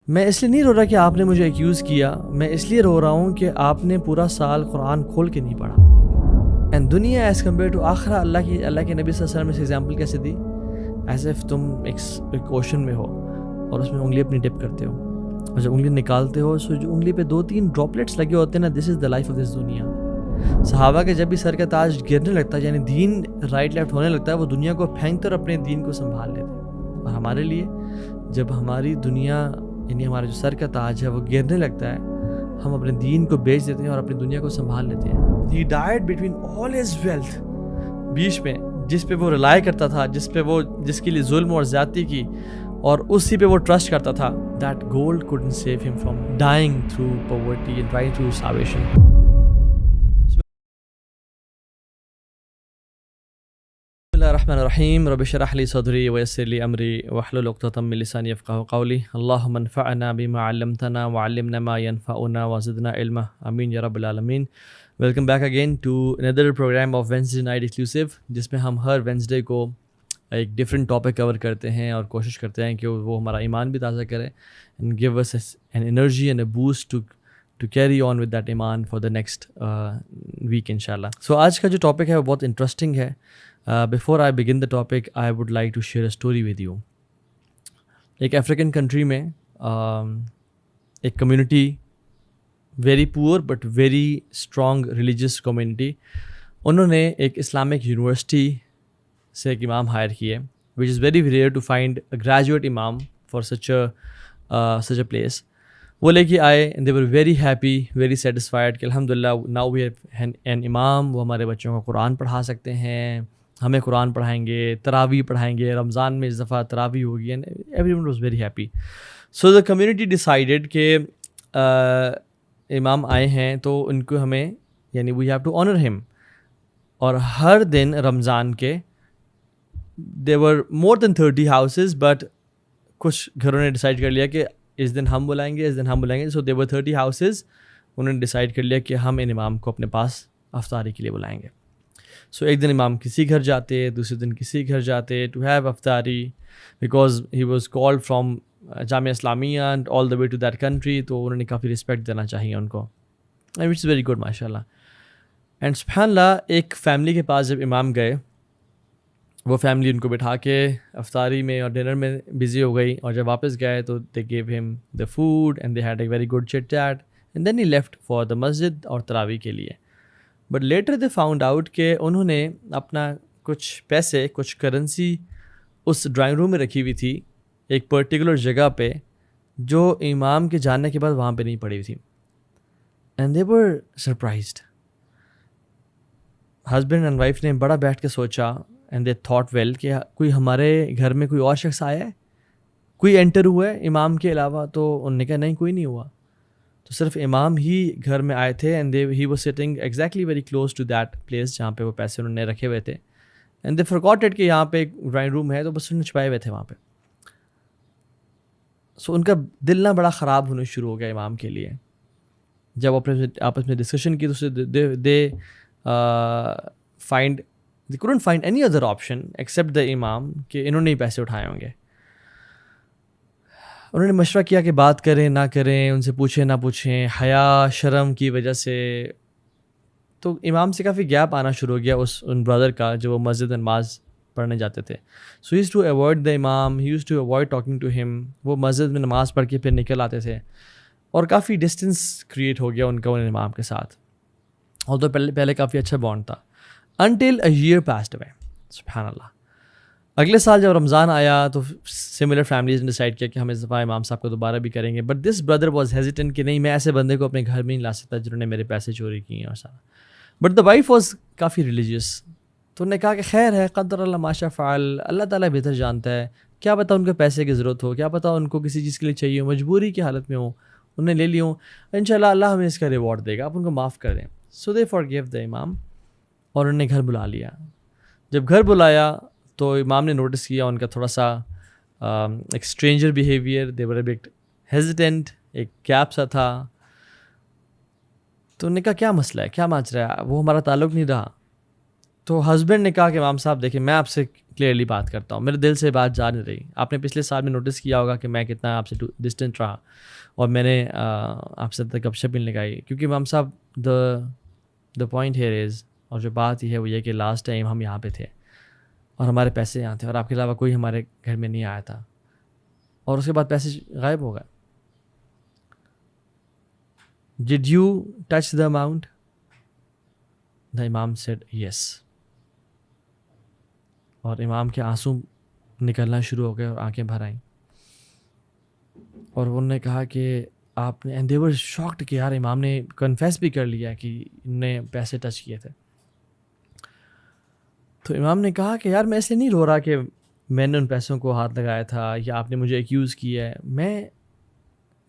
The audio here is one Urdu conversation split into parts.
میں اس لیے نہیں رو رہا کہ آپ نے مجھے ایکیوز کیا, میں اس لیے رو رہا ہوں کہ آپ نے پورا سال قرآن کھول کے نہیں پڑھا. اینڈ دنیا ایز کمپیئر ٹو آخرہ, اللہ کے نبی صلی اللہ علیہ وسلم نے اس ایگزامپل کیسے دی, ایز ایف تم ایک اوشن میں ہو اور اس میں انگلی اپنی ڈپ کرتے ہو, اور جب انگلی نکالتے ہو سو جو انگلی پہ 2-3 ڈراپلیٹس لگے ہوتے ہیں نا, دس is the life of this دنیا. صحابہ کے جب بھی سر کا تاج گرنے لگتا ہے, یعنی دین رائٹ لیفٹ ہونے لگتا ہے, وہ دنیا کو پھینک کر اپنے دین کو سنبھال لیتے ہیں. اور ہمارے لیے جب ہماری دنیا یعنی ہمارا جو سر کا تاج ہے وہ گرنے لگتا ہے, ہم اپنے دین کو بیچ دیتے ہیں اور اپنی دنیا کو سنبھال لیتے ہیں. He died between all his wealth, بیچ میں جس پہ وہ ریلائی کرتا تھا, جس کے لیے ظلم اور زیادتی کی, اور اسی پہ وہ ٹرسٹ کرتا تھا, that gold couldn't save him from dying through poverty and dying through starvation. بسم اللہ الرحمن الرحیم. رب اشرح لی صدری ویسر لی امری واحلل عقدۃ من لسانی یفقہوا قولی. اللہم انفعنا بما علمتنا وعلمنا ما ينفعنا وزدنا علما, آمین یا رب العالمین. ویلکم بیک اگین ٹو اندر program of Wednesday night exclusive, جس میں ہم ہر وینسڈے کو ایک ڈفرینٹ ٹاپک کور کرتے ہیں اور کوشش کرتے ہیں کہ وہ ہمارا ایمان بھی تازہ کرے and give us an energy and a boost to carry on with that ایمان فار دا نیکسٹ ویک ان شاء اللہ. سو آج کا جو ٹاپک ہے وہ بہت انٹرسٹنگ ہے. Before I begin the topic, I would like to share a story with you. ایک افریقن کنٹری میں ایک community, very poor but very strong religious community, انہوں نے ایک اسلامک یونیورسٹی سے ایک امام ہائر کیے, which is very rare to find a graduate imam for such a place. وہ لے کے آئے and they were very happy, very satisfied کہ الحمدللہ now we have an imam, وہ ہمارے بچوں کو قرآن پڑھا سکتے ہیں, ہمیں قرآن پڑھائیں گے, تراویح پڑھائیں گے, رمضان میں اس دفعہ تراویح ہوگی, and everyone was very happy. So the community decided کہ امام آئے ہیں تو ان کو ہمیں یعنی we have to honor him. اور ہر دن رمضان کے there were more than 30 houses, but کچھ گھروں نے ڈیسائیڈ کر لیا کہ اس دن ہم بلائیں گے, اس دن ہم بلائیں گے. So there were 30 houses, انہوں نے ڈیسائیڈ کر لیا کہ ہم ان امام کو اپنے پاس افطاری کے لیے بلائیں گے. سو ایک دن امام کسی گھر جاتے, دوسرے دن کسی گھر جاتے ٹو ہیو افطاری, because he was called from Jamia Islamia and all the way to that country. تو انہوں نے کافی رسپیکٹ دینا چاہیے ان کو, اینڈ اٹس ویری گڈ ماشاء اللہ. اینڈ سبحان اللہ, ایک فیملی کے پاس جب امام گئے, وہ فیملی ان کو بٹھا کے افطاری میں اور ڈنر میں بزی ہو گئی, اور جب واپس گئے تو دے گیو ہم the food and they had a very good chit chat and then he left for the مسجد اور تراویح کے لیے. But later they found out کہ انہوں نے اپنا کچھ پیسے, کچھ کرنسی اس ڈرائنگ روم میں رکھی ہوئی تھی ایک پرٹیکولر جگہ پہ, جو امام کے جانے کے بعد وہاں پہ نہیں پڑی ہوئی تھی. And they were surprised. Husband and wife نے بڑا بیٹھ کے سوچا, اینڈ دے تھاٹ ویل کہ کوئی ہمارے گھر میں کوئی اور شخص آیا ہے, کوئی انٹر ہوا ہے امام کے علاوہ. تو انہوں نے کہا نہیں, کوئی نہیں ہوا. تو صرف امام ہی گھر میں آئے تھے, and he was sitting exactly very close to that place جہاں پہ وہ پیسے انہوں نے رکھے ہوئے تھے. اینڈ دے فارگاٹ اٹ کہ یہاں پہ ایک ڈرائنگ روم ہے, تو بس انہوں نے چھپائے ہوئے تھے وہاں پہ. سو ان کا دل نہ بڑا خراب ہونا شروع ہو گیا امام کے لیے. جب آپس میں ڈسکشن کی تو دے couldn't find any other option except the امام کہ انہوں نے ہی پیسے اٹھائے ہوں گے. انہوں نے مشورہ کیا کہ بات کریں نہ کریں, ان سے پوچھیں نہ پوچھیں, حیا شرم کی وجہ سے. تو امام سے کافی گیپ آنا شروع ہو گیا ان برادر کا, جو وہ مسجد میں نماز پڑھنے جاتے تھے. So he used to avoid the imam, he used to avoid talking to him. وہ مسجد میں نماز پڑھ کے پھر نکل آتے تھے, اور کافی ڈسٹینس کریٹ ہو گیا ان کا ان امام کے ساتھ. اور تو پہلے کافی اچھا بانڈ تھا, until a year passed away. سبحان اللہ. اگلے سال جب رمضان آیا تو سملر فیملیز نے ڈیسائیڈ کیا کہ ہم اس دفعہ امام صاحب کو دوبارہ بھی کریں گے. But this brother was hesitant کہ نہیں, میں ایسے بندے کو اپنے گھر میں نہیں لا سکتا جنہوں نے میرے پیسے چوری کیے ہیں اور سارا. But the wife was coffee religious, تو انہوں نے کہا کہ خیر ہے, قدر اللہ ما شاء فعل, اللہ تعالیٰ بہتر جانتا ہے, کیا پتہ ان کو پیسے کی ضرورت ہو, کیا پتہ ان کو کسی چیز کے لیے چاہیے ہو, مجبوری کی حالت میں ہو, انہوں نے لے لی ہوں, انشاءاللہ اللہ ہمیں اس کا ریوارڈ دے گا, آپ ان کو معاف کر دیں. سو دے فارگیو دا امام, اور انہوں نے گھر بلا لیا. جب گھر بلایا تو امام نے نوٹس کیا ان کا تھوڑا سا ایک stranger behaviour, they were a but hesitant, ایک گیپ سا تھا. تو انہوں نے کہا کیا مسئلہ ہے, کیا مانچ رہا ہے, وہ ہمارا تعلق نہیں رہا. تو ہسبینڈ نے کہا کہ امام صاحب دیکھیں میں آپ سے کلیئرلی بات کرتا ہوں, میرے دل سے بات جا نہیں رہی. آپ نے پچھلے سال میں نوٹس کیا ہوگا کہ میں کتنا آپ سے ڈسٹنٹ رہا اور میں نے آپ سے گپ شپ نہیں لگائی, کیونکہ امام صاحب دا پوائنٹ ہیئر از, اور جو بات یہ ہے وہ یہ کہ لاسٹ ٹائم ہم یہاں پہ تھے اور ہمارے پیسے یہاں تھے اور آپ کے علاوہ کوئی ہمارے گھر میں نہیں آیا تھا, اور اس کے بعد پیسے غائب ہو گئے. Did you touch the amount? The Imam said yes. اور امام کے آنسو نکلنا شروع ہو گئے اور آنکھیں بھر آئیں, اور انہوں نے کہا کہ آپ نے, and they were shocked کہ یار امام نے کنفیس بھی کر لیا کہ انہوں نے پیسے ٹچ کیے تھے. تو امام نے کہا کہ یار میں ایسے نہیں رو رہا کہ میں نے ان پیسوں کو ہاتھ لگایا تھا یا آپ نے مجھے ایکیوز کیا ہے. میں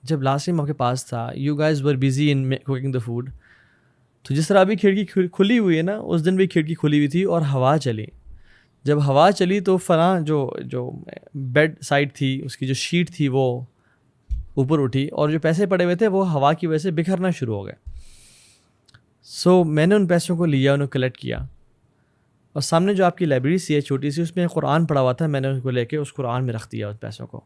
جب لاسٹ ٹائم آپ کے پاس تھا, you guys were busy in cooking the food, تو جس طرح ابھی کھڑکی کھلی ہوئی ہے نا, اس دن بھی کھڑکی کھلی ہوئی تھی اور ہوا چلی. جب ہوا چلی تو فلاں جو بیڈ سائڈ تھی اس کی جو شیٹ تھی وہ اوپر اٹھی, اور جو پیسے پڑے ہوئے تھے وہ ہوا کی وجہ سے بکھرنا شروع ہو گئے. سو میں نے ان پیسوں کو لیا, انہیں کلیکٹ کیا, اور سامنے جو آپ کی لائبریری سی ہے چھوٹی سی, اس میں قرآن پڑھا ہوا تھا, میں نے اس کو لے کے اس قرآن میں رکھ دیا اس پیسوں کو.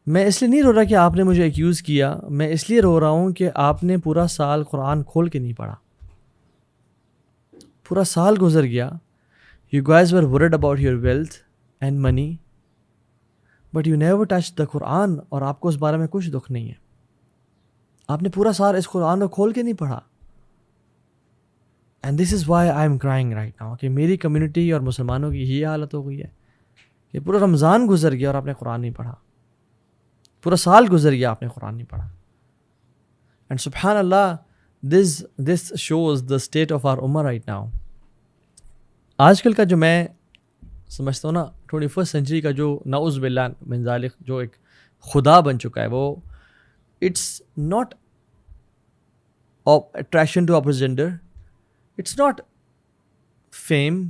میں اس لیے نہیں رو رہا کہ آپ نے مجھے ایکیوز کیا, میں اس لیے رو رہا ہوں کہ آپ نے پورا سال قرآن کھول کے نہیں پڑھا. پورا سال گزر گیا, you guys were worried about your wealth and money, but you never touched the Quran, اور آپ کو اس بارے میں کچھ دکھ نہیں ہے. آپ نے پورا سال اس قرآن کو کھول کے نہیں پڑھا. and this is why I am crying right now, کہ میری کمیونٹی اور مسلمانوں کی یہ حالت ہو گئی ہے کہ پورا رمضان گزر گیا اور آپ نے قرآن نہیں پڑھا, پورا سال گزر گیا آپ نے قرآن نہیں پڑھا. اینڈ سبحان اللہ, this shows the state of our ummah right now. آج کل کا جو میں سمجھتا ہوں نا 21st سینچری کا جو نعوذ باللہ من ذالک جو ایک خدا بن چکا ہے, وہ it's not attraction to opposite gender, it's not fame,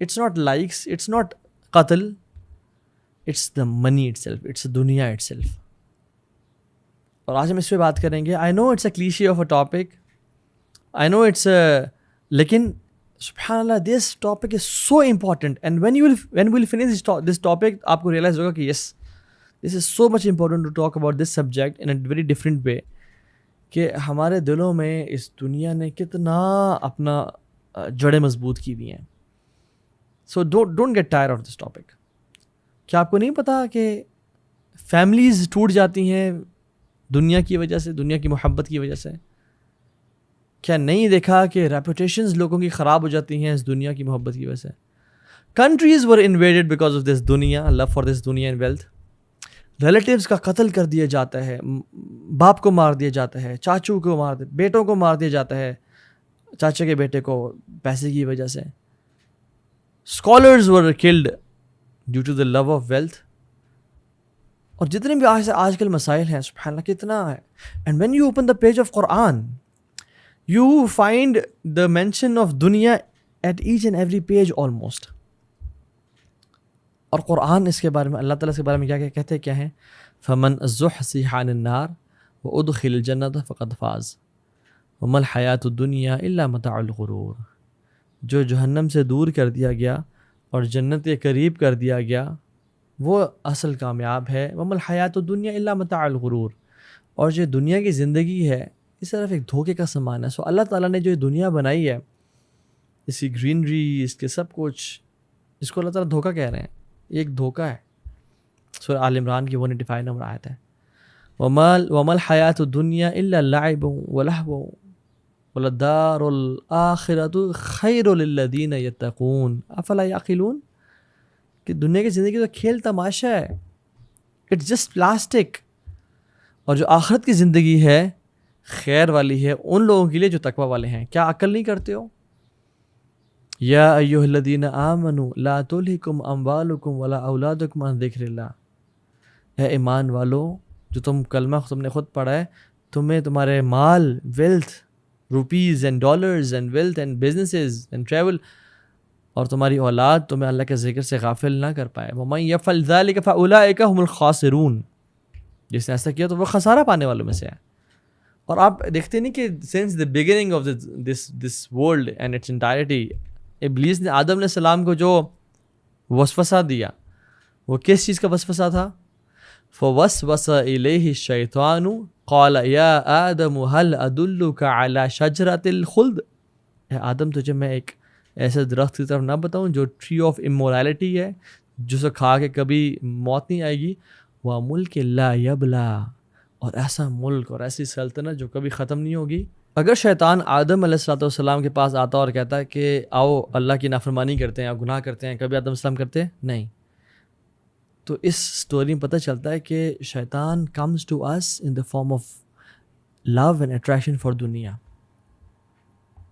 it's not likes, it's not قتل, it's the money itself, it's دنیا اٹ سیلف. اور آج ہم اس پہ بات کریں گے. I know it's a cliche of a topic, I know it's لیکن سبحان اللہ this topic is so important, and when we'll finish this topic آپ کو ریئلائز ہوگا کہ yes this is so much important to talk about this subject in a very different way, کہ ہمارے دلوں میں اس دنیا نے کتنا اپنا جڑیں مضبوط کی ہوئی ہیں. So don't get tire of this topic. کیا آپ کو نہیں پتا کہ فیملیز ٹوٹ جاتی ہیں دنیا کی وجہ سے, دنیا کی محبت کی وجہ سے؟ کیا نہیں دیکھا کہ ریپوٹیشنز لوگوں کی خراب ہو جاتی ہیں اس دنیا کی محبت کی وجہ سے؟ Countries were invaded because of this دنیا, لو فار دس دنیا اینڈ ویلتھ. ریلیٹیوز کا قتل کر دیا جاتا ہے, باپ کو مار دیا جاتا ہے, چاچو کو مار دیا, بیٹوں کو مار دیا جاتا ہے, چاچا کے بیٹے کو پیسے کی وجہ سے. Scholars were killed due to the love of wealth. اور جتنے بھی آج کل مسائل ہیں سبحان اللہ کتنا ہے. And when you open the page of Quran you find the mention of dunya at each and every page almost. اور قرآن اس کے بارے میں, اللہ تعالیٰ اس کے بارے میں کیا کہتے ہیں, کیا ہیں؟ فمن زحزح عن النار وادخل الجنة فقد فاز وما الحیاۃ الدنیا الا متاع الغرور. جو جہنم سے دور کر دیا گیا اور جنت کے قریب کر دیا گیا وہ اصل کامیاب ہے. وما الحیاۃ الدنیا الا متاع الغرور. اور جو دنیا کی زندگی ہے یہ صرف ایک دھوکے کا سامان ہے. سو اللہ تعالیٰ نے جو یہ دنیا بنائی ہے, اس کی گرینری, اس کے سب کچھ, اس کو اللہ تعالیٰ دھوکہ کہہ رہے ہیں, یہ ایک دھوکہ ہے. سورہ آل عمران کی 185 نمبر آیت ہے. وَمَا الْحَيَاةُ الدُّنْيَا إِلَّا اللَّعِبُ وَلَهْوٌ وَلَلدَّارُ الْآخِرَةُ خَيْرٌ لِلَّذِينَ يَتَّقُونَ أَفَلَا يَعْقِلُونَ. کہ دنیا کی زندگی تو کھیل تماشا ہے, اٹس جسٹ پلاسٹک. اور جو آخرت کی زندگی ہے خیر والی ہے ان لوگوں کے لیے جو تقوی والے ہیں. کیا عقل نہیں کرتے ہو؟ یا ایھا الذین آمنوا لا تلھکم اموالکم ولا اولادکم عن ذکر اللہ. اے ایمان والو, جو تم کلمہ تم نے خود پڑھا ہے, تمہیں تمہارے مال, wealth, rupees and dollars and wealth and businesses and travel, اور تمہاری اولاد تمہیں اللہ کے ذکر سے غافل نہ کر پائے. ومن یفعل ذلک فاولئک هم الخاسرون. جس نے ایسا کیا تو وہ خسارہ پانے والوں میں سے ہے. اور آپ دیکھتے نہیں کہ since the beginning of this world and its entirety, ابلیس نے آدم علیہ السلام کو جو وسوسہ دیا وہ کس چیز کا وسوسہ تھا؟ فوسوس الیہ الشیطان قال یا آدم هل ادلک علی شجرۃ الخلد، اے آدم تجھے میں ایک ایسے درخت کی طرف نہ بتاؤں جو ٹری آف امورالٹی ہے، جسے کھا کے کبھی موت نہیں آئے گی، وملک لا یبلا، اور ایسا ملک اور ایسی سلطنت جو کبھی ختم نہیں ہوگی۔ اگر شیطان آدم علیہ السلام کے پاس آتا اور کہتا ہے کہ آؤ اللہ کی نافرمانی کرتے ہیں یا گناہ کرتے ہیں، کبھی آدم علیہ السلام کرتے؟ نہیں۔ تو اس سٹوری میں پتہ چلتا ہے کہ شیطان comes to us in the form of love and attraction for دنیا۔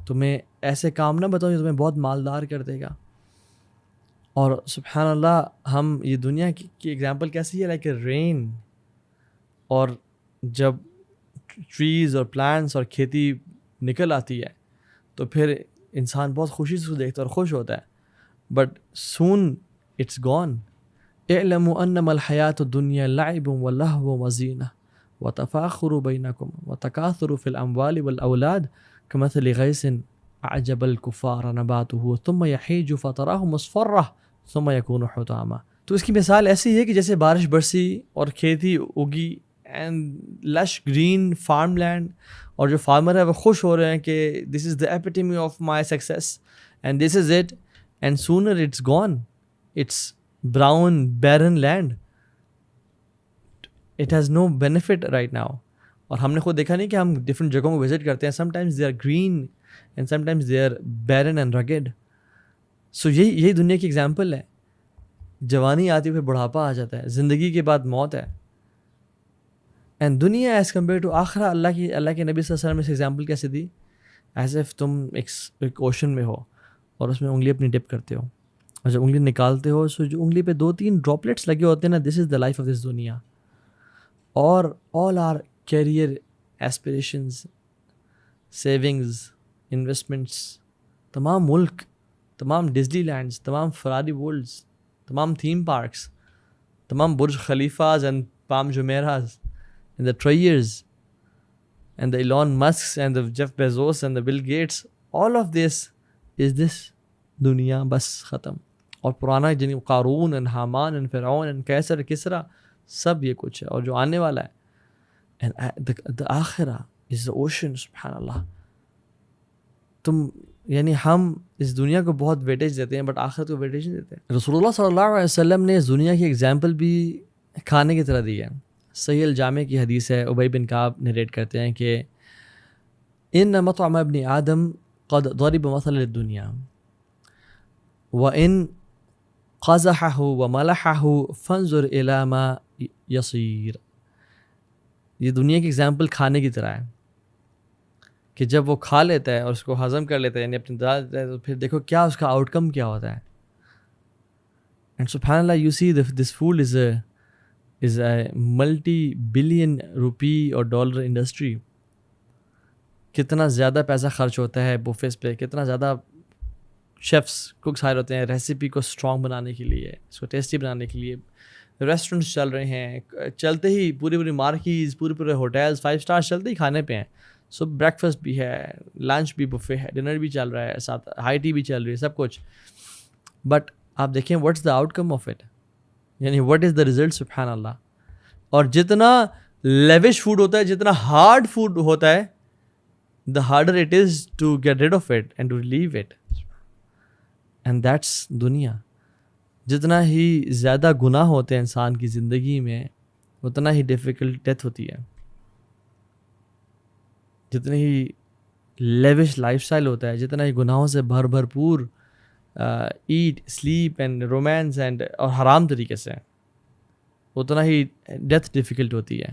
تمہیں ایسے کام نہ بتاؤں جو تمہیں بہت مالدار کر دے گا۔ اور سبحان اللہ، ہم یہ دنیا کی ایگزامپل کیسی ہے؟ لائک اے رین، اور جب ٹریز اور پلانٹس اور کھیتی نکل آتی ہے تو پھر انسان بہت خوشی سے دیکھتا ہے اور خوش ہوتا ہے، بٹ سون اٹس گون۔ اعلموا انما الحیات الدنیا لعب ولہو وزینہ وتفاخر بینکم وتکاثر فی الاموال والاولاد کمثل غیث اعجب الکفار نباتہ ثم یحیج فتراہ مصفرہ ثم یکون حطاما۔ تو اس کی مثال ایسی ہے کہ جیسے بارش برسی اور کھیتی اگی اینڈ لش گرین فارم لینڈ، اور جو فارمر ہے وہ خوش ہو رہے ہیں کہ this is the epitome of my success and this is it, and sooner it's gone, it's brown barren land, it has no benefit right now. اور ہم نے خود دیکھا نہیں کہ ہم ڈفرینٹ جگہوں کو وزٹ کرتے ہیں، sometimes they are green and sometimes they are barren and rugged. So یہی دنیا کی ایگزامپل ہے۔ جوانی آتی ہے، پھر بڑھاپا آ جاتا ہے، زندگی کے بعد موت ہے۔ اینڈ دنیا ایز کمپیئر ٹو آخرہ، اللہ کے نبی صلی اللہ علیہ وسلم نے ایگزامپل کیسے دی؟ ایز ایف تم ایک اوشن میں ہو اور اس میں انگلی اپنی ڈپ کرتے ہو، اور جب انگلی نکالتے ہو سو جو انگلی پہ 2-3 ڈراپلیٹس لگے ہوتے ہیں نا، دس is the life of this دنیا۔ اور all our career aspirations, savings, investments, تمام ملک، تمام ڈزنی لینڈز، تمام فراری ورلڈز، تمام تھیم پارکس، تمام Burj Khalifas and Palm Jumeirahs and the Trayers and the Elon Musks and the Jeff Bezos and the Bill Gates, all of this is this دنیا بس ختم۔ اور پرانا جن قارون and حامان and فرعون and کیسر کسرا سب یہ کچھ ہے، اور جو آنے والا ہے and the آخرہ is the ocean۔ سبحان اللہ، تم یعنی ہم اس دنیا کو بہت ویٹیج دیتے ہیں بٹ آخرت کو ویٹیج نہیں دیتے۔ رسول اللہ صلی اللہ علیہ وسلم نے اس دنیا کی ایگزامپل بھی کھانے کی طرح دی ہے۔ صحیح الجامع کی حدیث ہے، ابی بن کعب نریٹ کرتے ہیں کہ ان مطعم ابن آدم قد ضرب مثل الدنیا وان قزحه وملحه فانظر الى ما يصير۔ یہ دنیا کی ایگزامپل کھانے کی طرح ہے کہ جب وہ کھا لیتا ہے اور اس کو ہضم کر لیتا ہے، یعنی اپنی دال دیتا ہے، تو پھر دیکھو کیا اس کا آؤٹ کم کیا ہوتا ہے۔ اینڈ سبحان اللہ، you see this food is a multi-billion rupee اور ڈالر انڈسٹری۔ کتنا زیادہ پیسہ خرچ ہوتا ہے بوفیز پہ، کتنا زیادہ شیفس کوکس ہائر ہوتے ہیں ریسیپی کو اسٹرانگ بنانے کے لیے، اس کو ٹیسٹی بنانے کے لیے۔ ریسٹورنٹس چل رہے ہیں، چلتے ہی پوری مارکیز، پورے ہوٹلز 5 اسٹارز چلتے ہی کھانے پہ ہیں۔ سو بریک فاسٹ بھی ہے، لنچ بھی بفے ہے، ڈنر بھی چل رہا ہے، ساتھ ہائی ٹی بھی چل رہی ہے، سب کچھ۔ بٹ آپ دیکھیں what's the out come of it, یعنی واٹ از دا ریزلٹ۔ سبحان اللہ۔ اور جتنا لیوش فوڈ ہوتا ہے، جتنا ہارڈ فوڈ ہوتا ہے، the harder it is to get rid of it and to leave it, and that's دنیا۔ جتنا ہی زیادہ گناہ ہوتے ہیں انسان کی زندگی میں، اتنا ہی ڈیفیکلٹ ڈیتھ ہوتی ہے۔ جتنی ہی لیوش لائف اسٹائل ہوتا ہے، جتنا ہی گناہوں سے بھرپور eat, sleep and romance and اور حرام طریقے سے، اتنا ہی ڈیتھ ڈیفیکلٹ ہوتی ہے۔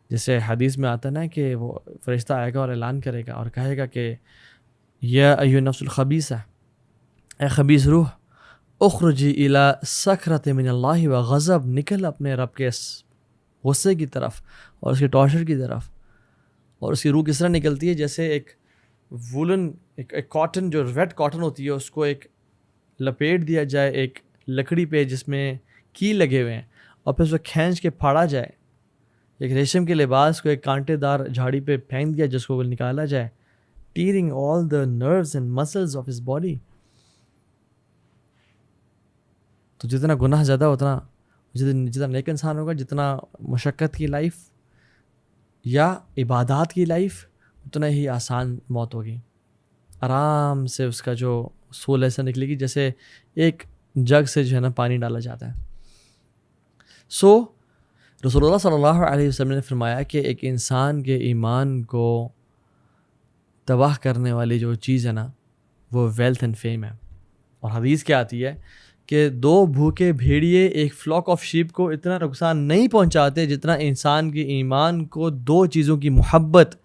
جیسے حدیث میں آتا ہے نا کہ وہ فرشتہ آئے گا اور اعلان کرے گا اور کہے گا کہ یا ایھا النفس الخبیثہ، اے خبیث روح، اخرجی الی سکرۃ من اللہ و غضب، نکل اپنے رب کے غصے کی طرف اور اس کے ٹارچر کی طرف۔ اور اس کی روح کس طرح نکلتی ہے؟ جیسے ایک وولن، ایک کاٹن، جو ریڈ کاٹن ہوتی ہے، اس کو ایک لپیٹ دیا جائے ایک لکڑی پہ جس میں کیل لگے ہوئے ہیں، اور پھر اس کو کھینچ کے پھاڑا جائے، ایک ریشم کے لباس کو ایک کانٹے دار جھاڑی پہ پھینک دیا جس کو نکالا جائے، tearing all the nerves and muscles of his body. تو جتنا گناہ زیادہ اتنا جتنا نیک انسان ہوگا, جتنا مشقت کی لائف یا عبادات کی لائف, اتنا ہی آسان موت ہوگی. آرام سے اس کا جو سول ایسا نکلے گی جیسے ایک جگ سے جو ہے نا پانی ڈالا جاتا ہے. سو رسول اللہ صلی اللہ علیہ وسلم نے فرمایا کہ ایک انسان کے ایمان کو تباہ کرنے والی جو چیز ہے نا وہ ویلتھ اینڈ فیم ہے. اور حدیث کیا آتی ہے کہ 2 بھوکے بھیڑیے ایک فلاک آف شیپ کو اتنا نقصان نہیں پہنچاتے جتنا انسان کے ایمان کو 2 چیزوں کی محبت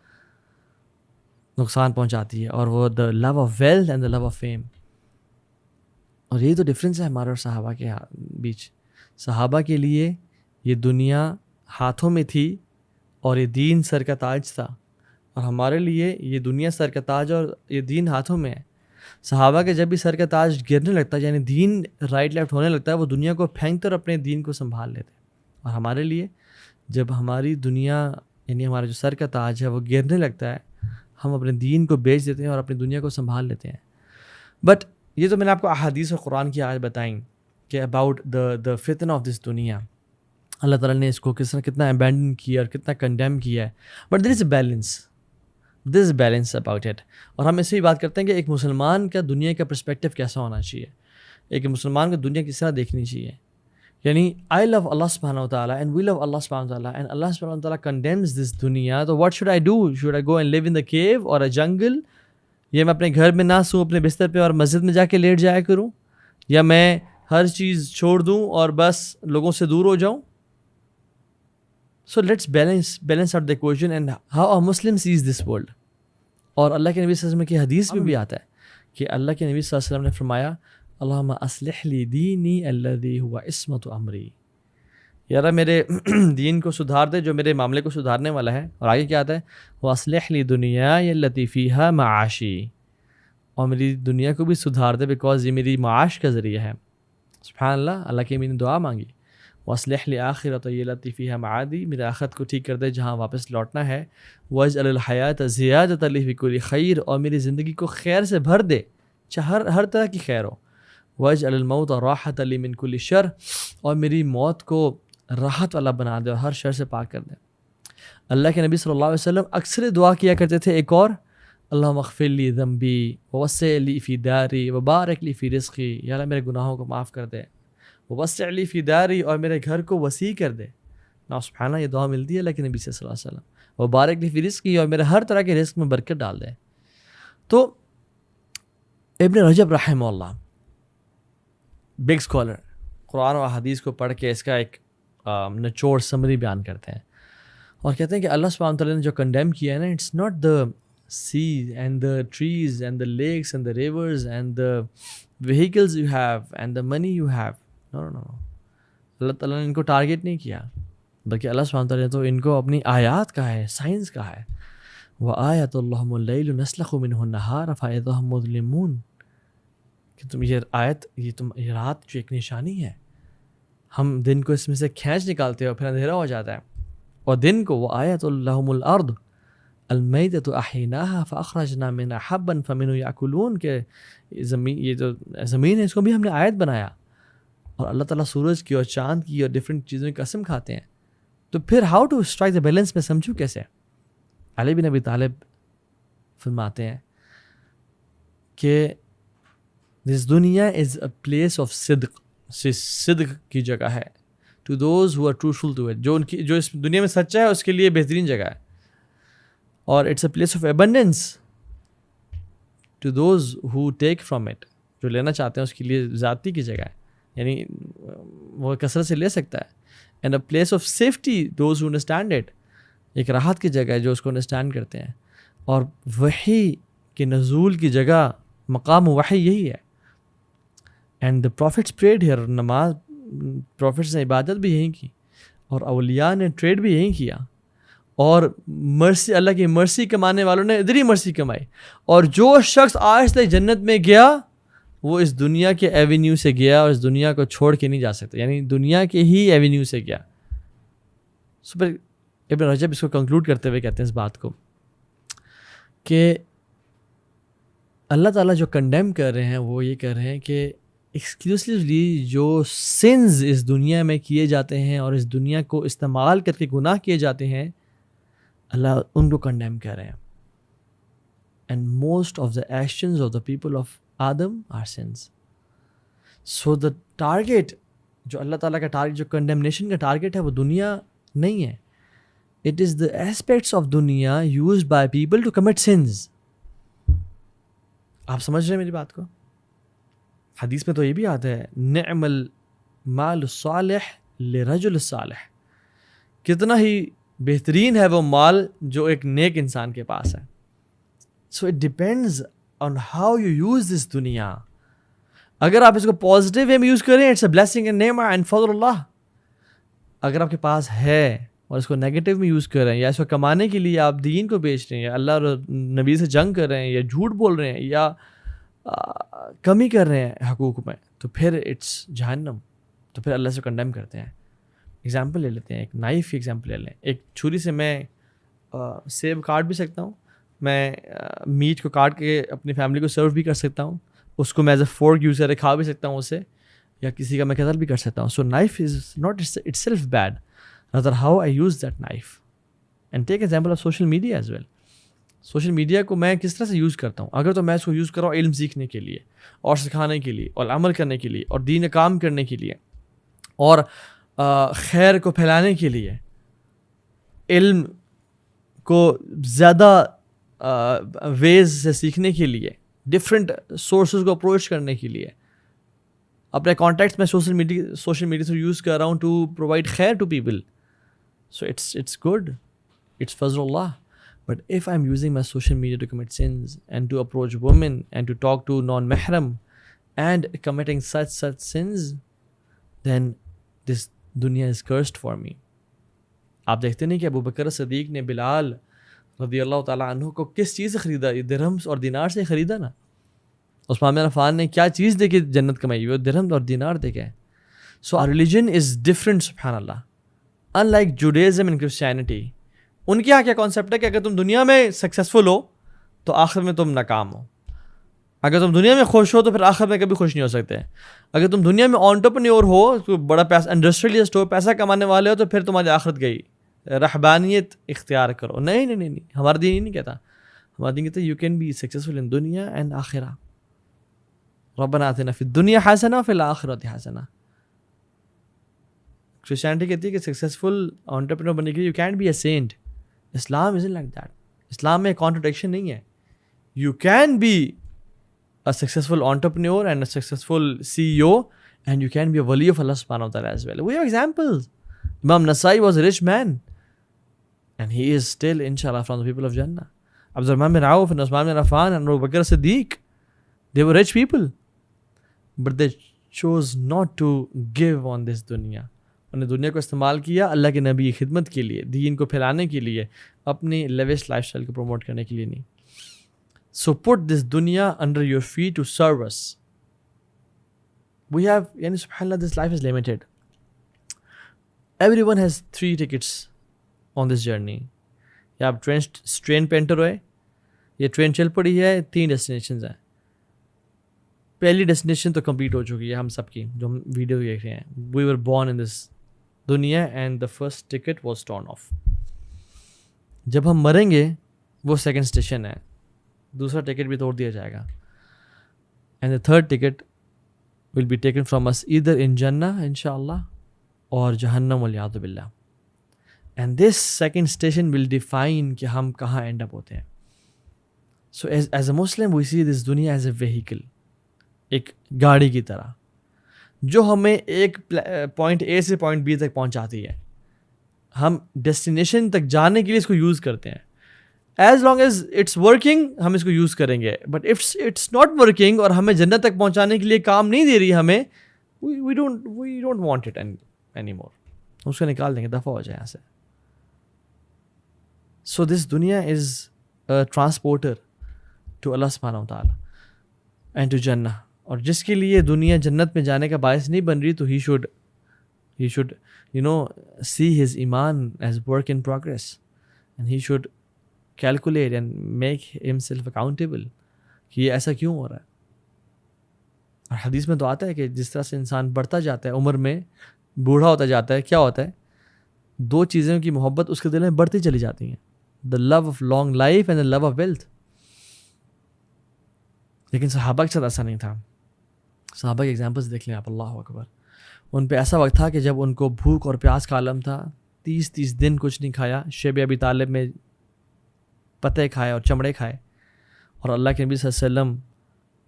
نقصان پہنچاتی ہے, اور وہ the love of wealth and the love of fame. اور یہی تو ڈفرینس ہے ہمارے اور صحابہ کے بیچ. صحابہ کے لیے یہ دنیا ہاتھوں میں تھی اور یہ دین سر کا تاج تھا, اور ہمارے لیے یہ دنیا سر کا تاج اور یہ دین ہاتھوں میں ہے. صحابہ کے جب بھی سر کا تاج گرنے لگتا ہے, یعنی دین رائٹ لیفٹ ہونے لگتا ہے, وہ دنیا کو پھینکتے اور اپنے دین کو سنبھال لیتے. اور ہمارے لیے جب ہماری دنیا یعنی ہمارا جو سر کا تاج ہے وہ گرنے لگتا ہے, ہم اپنے دین کو بیچ دیتے ہیں اور اپنی دنیا کو سنبھال لیتے ہیں. بٹ یہ تو میں نے آپ کو احادیث اور قرآن کی آیت بتائیں کہ اباؤٹ دا فتنہ آف دس دنیا, اللہ تعالیٰ نے اس کو کتنا ابینڈن کیا اور کتنا کنڈیم کیا ہے. But there is a balance, this is balance about it. اور ہم اس سے ہی بات کرتے ہیں کہ ایک مسلمان کا دنیا کا پرسپیکٹو کیسا ہونا چاہیے, ایک مسلمان کو دنیا کس طرح دیکھنی چاہیے. یعنی آئی لو اللہ سبحانہ و تعالیٰ اینڈ وی لو اللہ سبحانہ و تعالیٰ اینڈ اللہ سبحانہ و تعالیٰ کنڈیمز دس دنیا. تو what should I do? Should I go and live in the cave or a جنگل, یا میں اپنے گھر میں نہ سوں اپنے بستر پہ اور مسجد میں جا کے لیٹ جایا کروں, یا میں ہر چیز چھوڑ دوں اور بس لوگوں سے دور ہو جاؤں؟ So let's balance out the equation and how a Muslim sees this world. اور اللہ کے نبی صلی اللہ علیہ وسلم کی حدیث میں بھی آتا ہے کہ اللہ کے نبی صلی اللہ علیہ وسلم نے فرمایا اللہم اصلح لی دینی الذی هو عصمت امری, یا رب میرے دین کو سدھار دے جو میرے معاملے کو سدھارنے والا ہے. اور آگے کیا آتا ہے واصلح لی دنیای التی فیہا معاشی, اور میری دنیا کو بھی سدھار دے بیکاز یہ میری معاش کا ذریعہ ہے. سبحان اللہ, اللہ کی میں نے دعا مانگی واصلح لی آخرتی التی فیہا معادی, میرے آخرت کو ٹھیک کر دے جہاں واپس لوٹنا ہے. واجعل الحیات زیادۃ لی فی کل خیر, اور میری زندگی کو خیر سے بھر دے چاہے ہر طرح کی خیر ہو. واجعل الموت راحۃ لی من کل شر, اور میری موت کو راحت والا بنا دے اور ہر شر سے پاک کر دے. اللہ کے نبی صلی اللہ علیہ وسلم اکثر دعا کیا کرتے تھے ایک اور, اللہم اغفر لی ذنبی ووسع لی فی داری وبارک لی فی رزقی, یا اللہ میرے گناہوں کو معاف کر دے, ووسع لی فی داری, اور میرے گھر کو وسیع کر دے. نا سبحانہ یہ دعا ملتی ہے اللہ کے نبی صلی اللہ علیہ وسلم. وبارک لی فی رزقی, اور میرے ہر طرح کے رزق میں برکت ڈال دے. تو ابن رجب رحمہ اللہ بگ اسکالر, قرآن و حدیث کو پڑھ کے اس کا ایک نچوڑ سمری بیان کرتے ہیں اور کہتے ہیں کہ اللہ سبحانہ تعالیٰ نے جو کنڈیم کیا ہے نا, it's not the sea and the trees and the lakes and the rivers and the vehicles you have and the money you have. No, Allah تعالیٰ نے ان کو ٹارگیٹ نہیں کیا, بلکہ اللہ سبحانہ تعالیٰ نے تو ان کو اپنی آیات کہا ہے, سائنس کہا ہے. وَآیَةُ اللَّهُمُ اللَّيْلُ نَسْلَخُ مِنْهُ النَّهَارَ فَإِذَا هُمْ مُظْلِمُونَ, کہ تم یہ آیت یہ رات جو ایک نشانی ہے, ہم دن کو اس میں سے کھینچ نکالتے ہیں اور پھر اندھیرا ہو جاتا ہے, اور دن کو وَآیَةُ اللَّهُمُ الْأَرْضُ الْمَيْتَةُ أَحْيَيْنَاهَا فَأَخْرَجْنَا مِنْهَا حَبًّا فَمِنْهُ يَأْكُلُونَ, کہ یہ جو زمین ہے اس کو بھی ہم نے آیت بنایا. اور اللہ تعالیٰ سورج کی اور چاند کی اور ڈفرینٹ چیزوں کی قسم کھاتے ہیں. تو پھر how to strike the balance میں سمجھوں کیسے؟ علی بن ابی طالب فرماتے ہیں کہ دس دنیا از اے پلیس آف صدق, صدق کی جگہ ہے, to those who are truthful to it, جو اس دنیا میں سچا ہے اس کے لیے بہترین جگہ ہے. اور it's a place of abundance to those who take from it, جو لینا چاہتے ہیں اس کے لیے ذاتی کی جگہ ہے, یعنی وہ کثرت سے لے سکتا ہے. And a place of safety those who understand it, ایک راحت کی جگہ ہے جو اس کو انڈرسٹینڈ کرتے ہیں. اور وحی کے نزول کی جگہ مقام وحی یہی ہے. And the prophets prayed here, نماز پروفٹس نے عبادت بھی یہیں کی, اور اولیاء نے ٹریڈ بھی یہیں کیا, اور مرسی اللہ کی مرسی کمانے والوں نے ادھر ہی مرسی کمائی. اور جو شخص آج تک جنت میں گیا وہ اس دنیا کے ایونیو سے گیا اور اس دنیا کو چھوڑ کے نہیں جا سکتا, یعنی دنیا کے ہی ایونیو سے گیا. سو ابن رجب اس کو کنکلوڈ کرتے ہوئے کہتے ہیں اس بات کو کہ اللہ تعالیٰ جو کنڈیم کر رہے ہیں وہ یہ کر رہے ہیں کہ ایکسکلوسیولی جو سنز اس دنیا میں کیے جاتے ہیں اور اس دنیا کو استعمال کر کے گناہ کیے جاتے ہیں، اللہ ان کو کنڈیم کر رہے ہیں. And most of the actions of the people of Adam are sons. So the target جو اللہ تعالیٰ کا ٹارگیٹ، جو کنڈیمنیشن کا ٹارگیٹ ہے، وہ دنیا نہیں ہے. It is the aspects of دنیا used by people to commit sins. آپ سمجھ رہے ہیں میری بات کو؟ حدیث میں تو یہ بھی آتا ہے، نعم المال الصالح لرجل الصالح. کتنا ہی بہترین ہے وہ مال جو ایک نیک انسان کے پاس ہے. So it depends on how you use this دنیا. اگر آپ اس کو پازیٹیو وے میں یوز کریں، اٹس اے بلیسنگ اینڈ نعمہ اینڈ فضل اللہ. اگر آپ کے پاس ہے اور اس کو نیگیٹو میں یوز کر رہے ہیں، یا اس کو کمانے کے لیے آپ دین کو بیچ رہے ہیں، یا اللہ اور نبی سے جنگ کر رہے ہیں، یا جھوٹ بول رہے ہیں، یا کمی کر رہے ہیں حقوق میں، تو پھر اٹس جہنم. تو پھر اللہ سے کنڈیم کرتے ہیں. ایگزامپل لے لیتے ہیں، ایک نائف کی ایگزامپل لے لیں. ایک چھری سے میں سیب کاٹ بھی سکتا ہوں، میں میٹ کو کاٹ کے اپنی فیملی کو سرو بھی کر سکتا ہوں، اس کو میں ایز اے فورک یوز کر کے کھا بھی سکتا ہوں اسے، یا کسی کا میں قتل بھی کر سکتا ہوں. So knife is not itself bad, rather how I use that knife. And take example of social media as well. Social media کو میں کس طرح سے یوز کرتا ہوں. اگر تو میں اس کو یوز کر رہا ہوں علم سیکھنے کے لیے اور سکھانے کے لیے اور عمل کرنے کے لیے اور دین کام کرنے کے لیے اور خیر کو پھیلانے کے لیے، علم کو زیادہ ویز سے سیکھنے کے لیے، ڈفرینٹ سورسز کو اپروچ کرنے کے لیے، اپنے کانٹیکٹس میں سوشل میڈیا سے یوز کر رہا ہوں ٹو پرووائڈ خیر to people. So it's good, it's فضل اللہ. But if I'm using my social media to commit sins and to approach women and to talk to non-mahram and committing such sins, then this dunya is cursed for me. آپ دیکھتے نہیں کہ ابو بکر صدیق نے بلال رضی اللہ تعالیٰ عنہ کو کس چیز سے خریدا؟ درہمز اور دینار سے خریدا نا. عثمان بن عفان نے کیا چیز دے کے جنت کمائی؟ وہ درہم اور دینار دے کے. So our religion is different, سبحان اللہ. Unlike Judaism and Christianity, ان کے یہاں کیا کانسیپٹ ہے کہ اگر تم دنیا میں سکسیزفل ہو تو آخر میں تم ناکام ہو. اگر تم دنیا میں خوش ہو تو پھر آخر میں کبھی خوش نہیں ہو سکتے. اگر تم دنیا میں انٹرپرینیور ہو، بڑا پیسہ انڈسٹریلسٹ ہو، پیسہ کمانے والے ہو، تو پھر تمہاری آخرت گئی. رہبانیت اختیار کرو. نہیں، ہمارا دین ہی نہیں کہتا. ہمارا دین کہتا ہے you can be successful in دنیا اینڈ آخرہ. ربنا آتنا فی الدنیا حسنہ وفی الآخرۃ حسنہ. کرسچینٹی کہتی ہے کہ سکسیزفل انٹرپرینور بننے کے لیے you can't be a saint. Islam isn't like that. Islam میں کانٹرڈکشن نہیں ہے. You can be a successful entrepreneur and a successful CEO, and you can be a wali of Allah subhanahu wa ta'ala as well. We have examples. Imam Nasai was a rich man, and he is still, inshallah, from the people of Jannah. Abdurrahman bin Auf and Usman bin Affan and Abu Bakr Siddiq, they were rich people, but they chose not to give on this dunya. انہوں نے دنیا کو استعمال کیا اللہ کے نبی کی خدمت کے لیے، دین کو پھیلانے کے لیے، اپنی لیوش لائف اسٹائل کو پروموٹ کرنے کے لیے نہیں. سو پٹ دس دنیا under your feet to serve us. We have, یعنی سبحان اللہ، this life is limited. Everyone has 3 tickets on this journey. یا آپ ٹرین پہ انٹر ہوئے، یہ ٹرین چل پڑی ہے، 3 ڈیسٹینیشنز ہیں. پہلی ڈیسٹینیشن تو کمپلیٹ ہو چکی ہے ہم سب کی، جو ہم ویڈیو دیکھ رہے ہیں. وی ور بورن ان دس دنیا and the first ticket was torn of. جب ہم مریں گے وہ سیکنڈ اسٹیشن ہے، دوسرا ٹکٹ بھی توڑ دیا جائے گا. And the third ticket will be taken from us either in جنہ انشاء اللہ اور جہنم والعیاذ باللہ. And this second station will define کہ ہم کہاں اینڈ اپ ہوتے ہیں. سو ایز اے مسلم وی سی دس دنیا ایز اے ویہیکل، ایک گاڑی کی طرح جو ہمیں ایک پوائنٹ اے سے پوائنٹ بی تک پہنچاتی ہے. ہم ڈیسٹینیشن تک جانے کے لیے اس کو یوز کرتے ہیں. As long as it's working ہم اس کو یوز کریں گے، بٹ اٹس ناٹ ورکنگ اور ہمیں جنت تک پہنچانے کے لیے کام نہیں دے رہی ہمیں، we don't want it any more. ہم اس کو نکال دیں گے، دفعہ ہو جائے یہاں سے. سو دس دنیا از اے ٹرانسپورٹر ٹو اللہ سبحانہ و تعالیٰ اینڈ ٹو جنہ. اور جس کے لیے دنیا جنت میں جانے کا باعث نہیں بن رہی، تو ہی شوڈ سی ہز ایمان as work in progress, and he should calculate and make himself accountable کہ یہ ایسا کیوں ہو رہا ہے. اور حدیث میں تو آتا ہے کہ جس طرح سے انسان بڑھتا جاتا ہے عمر میں، بوڑھا ہوتا جاتا ہے، کیا ہوتا ہے، 2 چیزوں کی محبت اس کے دل میں بڑھتی چلی جاتی ہیں، the love of long life and the love of wealth. لیکن صحابہ کے ساتھ ایسا نہیں تھا. صحابہ کے ایگزامپلس دیکھ لیں آپ، اللہ اکبر. ان پہ ایسا وقت تھا کہ جب ان کو بھوک اور پیاس کا عالم تھا، 30 دن کچھ نہیں کھایا، شیب ابی طالب میں پتے کھائے اور چمڑے کھائے، اور اللہ کے نبی صلی اللہ علیہ وسلم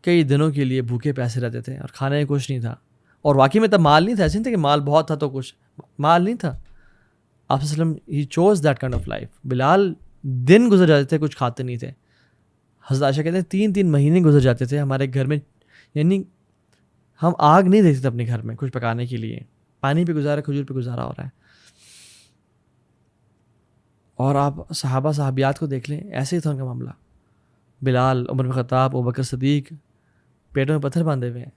کئی دنوں کے لیے بھوکے پیاسے رہتے تھے اور کھانے میں کچھ نہیں تھا. اور واقعی میں تب مال نہیں تھا، ایسے نہیں تھا کہ مال بہت تھا تو کچھ، مال نہیں تھا. آپ صلی اللہ علیہ وسلم he chose that kind of life. Bilal دن گزر جاتے تھے کچھ کھاتے نہیں تھے. حضرت عائشہ کہتے ہیں 3 مہینے گزر جاتے تھے ہمارے گھر میں، یعنی ہم آگ نہیں دیکھتے تھے اپنے گھر میں کچھ پکانے کے لیے، پانی پہ گزارا، کھجور پہ گزارا ہو رہا ہے. اور آپ صحابہ صحابیات کو دیکھ لیں، ایسے ہی تھا ان کا معاملہ. بلال، عمر بن خطاب، ابوبکر صدیق پیٹوں میں پتھر باندھے ہوئے ہیں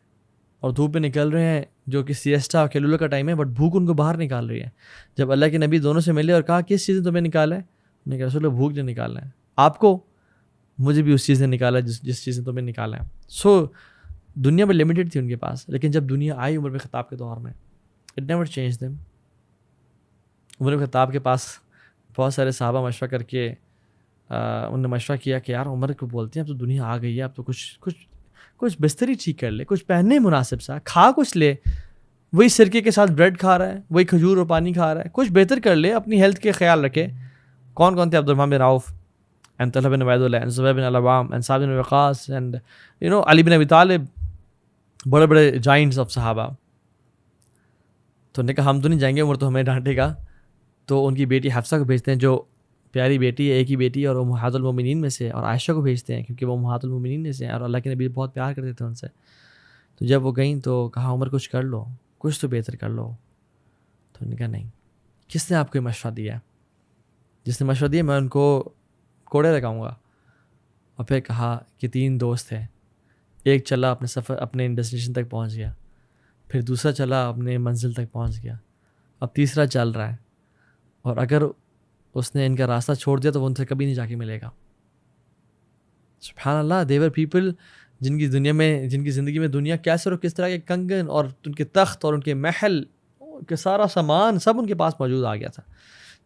اور دھوپ میں نکل رہے ہیں، جو کہ سیسٹا اور کیلولہ کا ٹائم ہے، بٹ بھوک ان کو باہر نکال رہی ہے. جب اللہ کے نبی دونوں سے ملے اور کہا کس چیز نے تمہیں نکالا ہے، انہوں نے کہا رسول اللہ بھوک نے نکالا ہے. آپ کو؟ مجھے بھی اس چیز نے نکالا ہے جس چیز نے تمہیں نکالا ہے. سو دنیا میں لمیٹڈ تھی ان کے پاس، لیکن جب دنیا آئی عمر بن خطاب کے دور میں، اٹ نیور چینج دیم. عمر بن خطاب کے پاس بہت سارے صحابہ مشورہ کر کے انہوں نے مشورہ کیا کہ یار عمر کو بولتے ہیں اب تو دنیا آ گئی ہے، اب تو کچھ بستری ٹھیک کر لے، کچھ پہننے مناسب سا، کھا کچھ لے. وہی سرکے کے ساتھ بریڈ کھا رہا ہے، وہی کھجور اور پانی کھا رہا ہے، کچھ بہتر کر لے، اپنی ہیلتھ کے خیال رکھے. کون تھے؟ Abdurrahman bin Awf and Talha bin Ubaidullah and Zubair bin al Awwam and Saad bin Waqqas and Ali bin Abi Talib, بڑے بڑے جائنٹس آف صحابہ. تو انہوں نے کہا ہم تو نہیں جائیں گے، عمر تو ہمیں ڈانٹے گا. تو ان کی بیٹی حفصہ کو بھیجتے ہیں، جو پیاری بیٹی ہے، ایک ہی بیٹی اور امہات المومنین میں سے، اور عائشہ کو بھیجتے ہیں کیونکہ وہ امہات المومنین میں سے ہیں اور اللہ کے نبی بہت پیار کرتے تھے ان سے. تو جب وہ گئیں تو کہا عمر کچھ کر لو، کچھ تو بہتر کر لو. تو انہوں نے کہا نہیں. کس نے آپ کو مشورہ دیا؟ جس نے مشورہ دیا میں ان کو کوڑے لگاؤں گا. اور پھر کہا کہ 3 دوست ہیں، ایک چلا اپنے سفر اپنے ڈیسٹینیشن تک پہنچ گیا، پھر دوسرا چلا اپنے منزل تک پہنچ گیا، اب تیسرا چل رہا ہے، اور اگر اس نے ان کا راستہ چھوڑ دیا تو وہ ان سے کبھی نہیں جا کے ملے گا. سبحان اللہ. دیور پیپل جن کی زندگی میں دنیا کیسے اور کس طرح کے کنگن اور ان کے تخت اور ان کے محل کے سارا سامان سب ان کے پاس موجود آ گیا تھا.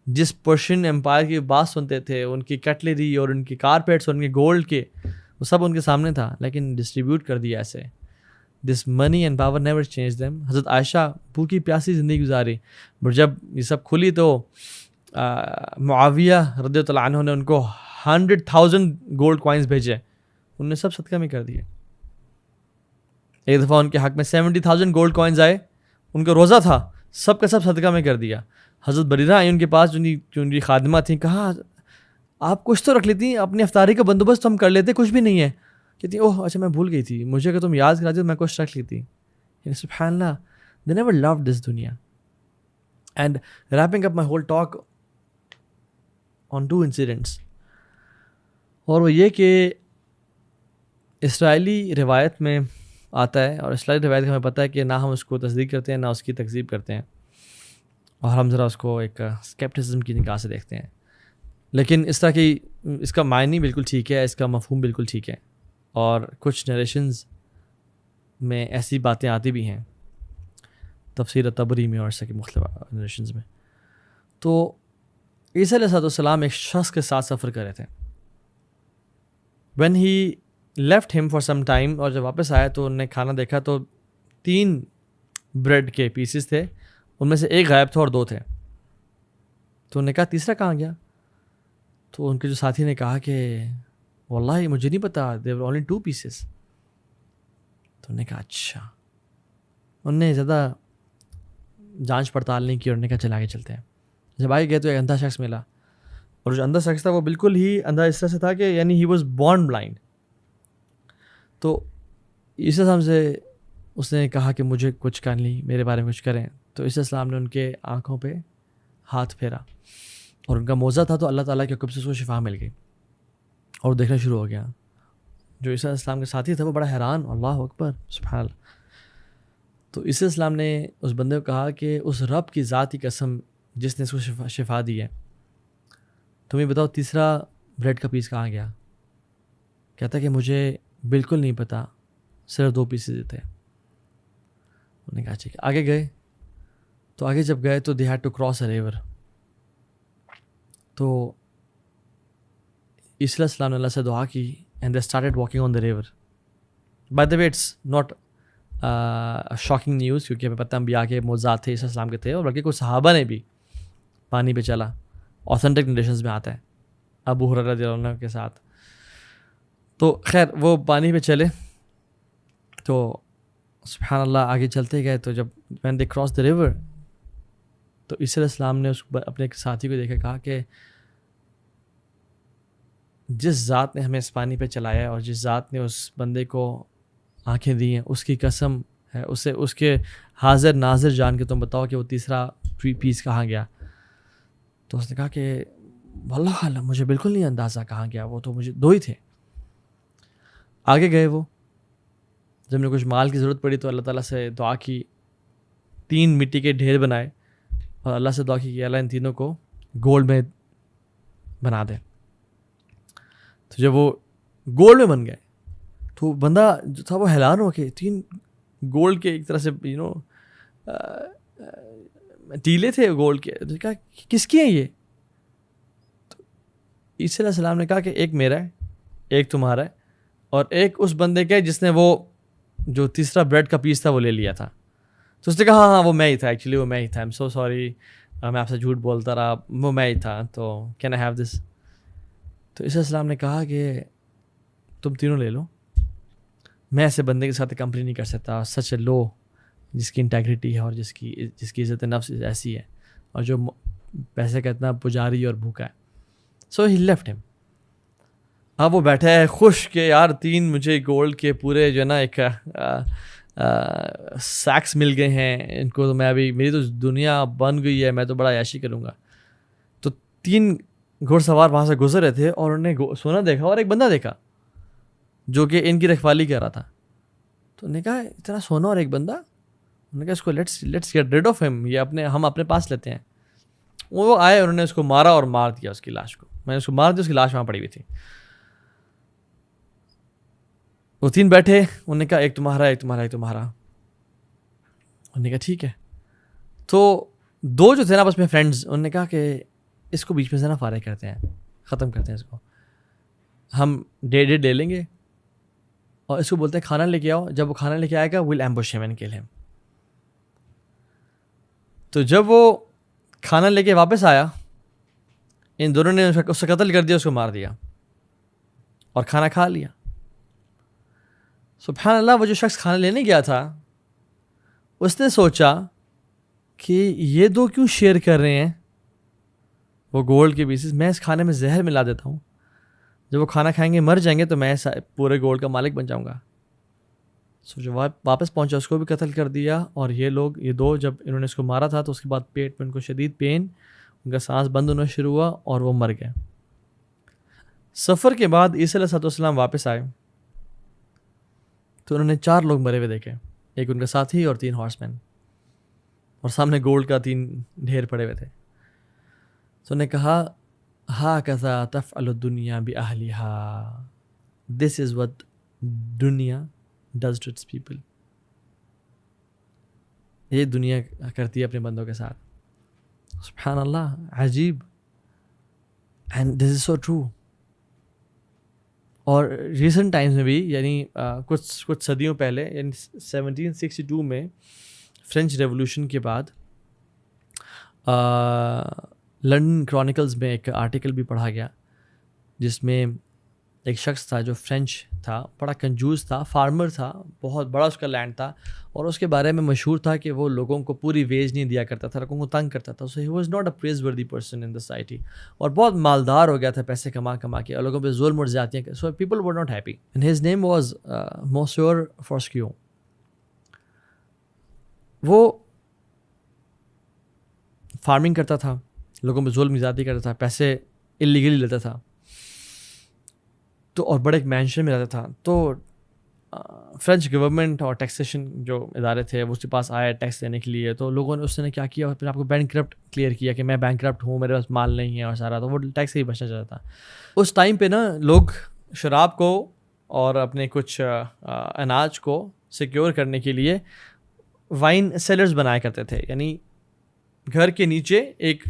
جس پرشین امپائر کی بات سنتے تھے، ان کی کٹلری اور ان کی کارپیٹس اور ان کے گولڈ کے، وہ سب ان کے سامنے تھا، لیکن ڈسٹریبیوٹ کر دیا ایسے. This money and power never change them. حضرت عائشہ بھوکی پیاسی زندگی گزاری، بٹ جب یہ سب کھلی تو معاویہ رضی اللہ عنہ نے ان کو 100,000 گولڈ کوائنز بھیجے، انہوں نے سب صدقہ میں کر دیے. ایک دفعہ ان کے حق میں 70,000 گولڈ کوائنز آئے، ان کا روزہ تھا، سب کا سب صدقہ میں کر دیا. حضرت بریرہ آئی ان کے پاس، جو ان کی خادمہ تھیں، کہا آپ کچھ تو رکھ لیتی، اپنی افطاری کا بندوبست ہم کر لیتے، کچھ بھی نہیں ہے. کہتی اوہ اچھا میں بھول گئی تھی، مجھے اگر تم یاد کراتی تو میں کچھ رکھ لیتی. سبحان اللہ. They never loved this dunya. And wrapping up my whole talk on 2 incidents. اور وہ یہ کہ اسرائیلی روایت میں آتا ہے، اور اسرائیلی روایت کا ہمیں پتہ ہے کہ نہ ہم اس کو تصدیق کرتے ہیں نہ اس کی تکذیب کرتے ہیں، اور ہم ذرا اس کو ایک اسکیپٹسزم کی نگاہ سے دیکھتے ہیں. لیکن اس طرح کی اس کا معنی بالکل ٹھیک ہے، اس کا مفہوم بالکل ٹھیک ہے، اور کچھ نریشنز میں ایسی باتیں آتی بھی ہیں، تفسیر طبری میں اور اس کے مختلف نریشنز میں. تو عیسیٰ علیہ السلام ایک شخص کے ساتھ سفر کر رہے تھے. when he left him for some time، اور جب واپس آیا تو انہوں نے کھانا دیکھا تو 3 بریڈ کے پیسز تھے، ان میں سے ایک غائب تھا اور 2 تھے. تو انہوں نے کہا تیسرا کہاں گیا؟ تو ان کے جو ساتھی نے کہا کہ واللہ مجھے نہیں پتا، there were only 2 pieces. تو انہوں نے کہا اچھا. انہوں نے زیادہ جانچ پڑتال نہیں کی اور انہوں نے کہا چل آگے چلتے ہیں. جب آگے گئے تو ایک اندھا شخص ملا، اور جو اندھا شخص تھا وہ بالکل ہی اندھا اس طرح سے تھا کہ یعنی he was born blind. تو عیسیٰ السلام سے اس نے کہا کہ مجھے کچھ کر لی، میرے بارے میں کچھ کریں. تو عیسیٰ السلام نے ان کے آنکھوں پہ ہاتھ پھیرا، اور ان کا موزہ تھا تو اللہ تعالیٰ کے حکم سے اس کو شفا مل گئی اور دیکھنا شروع ہو گیا. جو عیسیٰ السلام کے ساتھی تھا وہ بڑا حیران، اللہ اکبر سبحان اللہ. تو عیسیٰ السلام نے اس بندے کو کہا کہ اس رب کی ذات کی قسم جس نے اس کو شفا دی ہے، تمہیں بتاؤ تیسرا بریڈ کا پیس کہاں گیا؟ کہتا کہ مجھے بالکل نہیں پتہ, صرف 2 پیسز تھے. انہوں نے کہا ٹھیک ہے. آگے گئے, تو آگے جب گئے تو they had to cross a river. تو عیسی علیہ السلام نے اللہ سے دعا کی and they started walking on the river. By the way it's not shocking news, کیونکہ ہمیں پتہ انبیاء کے معجزات تھے عیسی علیہ السلام کے تھے, اور بلکہ کچھ صحابہ نے بھی پانی پہ چلا. اوتھینٹک نریشنز میں آتا ہے ابو ہریرہ رضی اللہ عنہ کے ساتھ. تو خیر وہ پانی پہ چلے, تو سبحان اللہ آگے چلتے گئے. تو جب when they cross the river, تو عیسی علیہ السلام نے اپنے ایک ساتھی کو دیکھا, کہا کہ جس ذات نے ہمیں اس پانی پہ چلایا ہے اور جس ذات نے اس بندے کو آنکھیں دی ہیں, اس کی قسم ہے, اسے اس کے حاضر ناظر جان کے تم بتاؤ کہ وہ تیسرا پیس کہاں گیا. تو اس نے کہا کہ واللہ عالم, مجھے بالکل نہیں اندازہ کہاں گیا, وہ تو مجھے 2 ہی تھے. آگے گئے وہ, جب انہیں کچھ مال کی ضرورت پڑی تو اللہ تعالیٰ سے دعا کی, 3 مٹی کے ڈھیر بنائے اور اللہ سے دعا کی کہ اللہ ان تینوں کو گولڈ میں بنا دے. تو جب وہ گولڈ میں بن گئے تو بندہ جو تھا وہ حیران ہو کہ 3 گولڈ کے ایک طرح سے ٹیلے تھے گولڈ کے. تو کہا کس کی ہیں یہ؟ تو عیسی علیہ السلام نے کہا کہ ایک میرا ہے, ایک تمہارا ہے, اور ایک اس بندے کا ہے جس نے وہ جو تیسرا بریڈ کا پیس تھا وہ لے لیا تھا. تو اس نے کہا ہاں وہ میں ہی تھا, ایکچولی وہ میں ہی تھا, ایم سو سوری, میں آپ سے جھوٹ بولتا رہا, وہ میں ہی تھا, تو کین آئی ہیو دس. تو عیسی علیہ السلام نے کہا کہ تم تینوں لے لو, میں ایسے بندے کے ساتھ کمپنی نہیں کر سکتا, سچ اے لو جس کی انٹیگریٹی ہے اور جس کی عزت نفس ایسی ہے, اور جو پیسے کا اتنا پجاری اور بھوکا ہے. سو ہی لیفٹ ہم. اب وہ بیٹھا ہے خوش کہ یار 3 مجھے گولڈ کے پورے جو ہے نا ایک سیکس مل گئے ہیں ان کو, تو میں ابھی میری تو دنیا بن گئی ہے, میں تو بڑا عیاشی کروں گا. تو 3 گھوڑ سوار وہاں سے گزر رہے تھے اور انہوں نے سونا دیکھا اور ایک بندہ دیکھا جو کہ ان کی رکھوالی کر رہا تھا. تو انہوں نے کہا اتنا سونا اور ایک بندہ, انہوں نے کہا اس کو لیٹس گیٹ ریڈ آف ہم, یہ ہم اپنے پاس لیتے ہیں. وہ آئے, انہوں نے اس کو مارا اور مار دیا اس کی لاش کو. میں نے اس کو مار دیا, اس کی لاش وہاں پڑی ہوئی تھی. وہ 3 بیٹھے, انہوں نے کہا ایک تمہارا, ایک تمہارا, ایک تمہارا. انہوں نے کہا ٹھیک ہے. تو 2 جو تھے نا بس میں فرینڈز, انہوں نے کہا کہ اس کو بیچ میں سے نا فارغ کرتے ہیں, ختم کرتے ہیں اس کو, ہم ڈیڑھ لے لیں گے اور اس کو بولتے ہیں کھانا لے کے آؤ. جب وہ کھانا لے کے آئے گا ویل ایمبوش ہم اینڈ کل ہم. تو جب وہ کھانا لے کے واپس آیا, ان دونوں نے اس سے قتل کر دیا, اس کو مار دیا اور کھانا کھا لیا. سبحان اللہ, وہ جو شخص کھانا لینے گیا تھا اس نے سوچا کہ یہ 2 کیوں شیئر کر رہے ہیں وہ گولڈ کے پیسز, میں اس کھانے میں زہر ملا دیتا ہوں, جب وہ کھانا کھائیں گے مر جائیں گے تو میں پورے گولڈ کا مالک بن جاؤں گا. سو جو واپس پہنچا اس کو بھی قتل کر دیا. اور یہ 2 جب انہوں نے اس کو مارا تھا تو اس کے بعد پیٹ میں ان کو شدید پین, ان کا سانس بند ہونا شروع ہوا اور وہ مر گئے. سفر کے بعد عیسی علیہ السلام واپس آئے تو انہوں نے 4 لوگ مرے ہوئے دیکھے, ایک ان کا ساتھی اور 3 ہارس مین, اور سامنے گولڈ کا 3 ڈھیر پڑے ہوئے تھے. تو انہوں نے کہا ہاکذا تفعل الدنیا باہلھا, دس از what دنیا does to its people. یہ دنیا کرتی ہے اپنے بندوں کے ساتھ. سبحان اللہ, عجیب. And this is so true. اور ریسنٹ ٹائمز میں بھی, یعنی کچھ صدیوں پہلے, یعنی 1762 میں فرینچ ریولوشن کے بعد لنڈن کرونیکلز میں ایک آرٹیکل بھی پڑھا گیا جس میں ایک شخص تھا جو فرینچ تھا, بڑا کنجوس تھا, فارمر تھا, بہت بڑا اس کا لینڈ تھا, اور اس کے بارے میں مشہور تھا کہ وہ لوگوں کو پوری ویج نہیں دیا کرتا تھا, لوگوں کو تنگ کرتا تھا. سو ہی واز ناٹ اے پریز وردی پرسن ان دا سوسائٹی, اور بہت مالدار ہو گیا تھا پیسے کما کے, اور لوگوں پہ ظلم اور زیادتیاں. So people were not happy, and his name was monsieur Foscue. وہ فارمنگ کرتا تھا, لوگوں پہ ظلم زیادتی کرتا تھا, پیسے اللیگلی لیتا تھا, تو اور بڑے ایک مینشن میں رہتا تھا. تو فرینچ گورنمنٹ اور ٹیکسیشن جو ادارے تھے وہ اس کے پاس آئے ٹیکس دینے کے لیے. تو لوگوں نے اس نے کیا کیا, اپنے آپ کو بینک کرپٹ کلیئر کیا کہ میں بینک کرپٹ ہوں, میرے پاس مال نہیں ہے اور سارا. تو وہ ٹیکس سے ہی بچنا چاہتا تھا. اس ٹائم پہ نا لوگ شراب کو اور اپنے کچھ اناج کو سیکیور کرنے کے لیے وائن سیلرز بنایا کرتے تھے. یعنی گھر کے نیچے ایک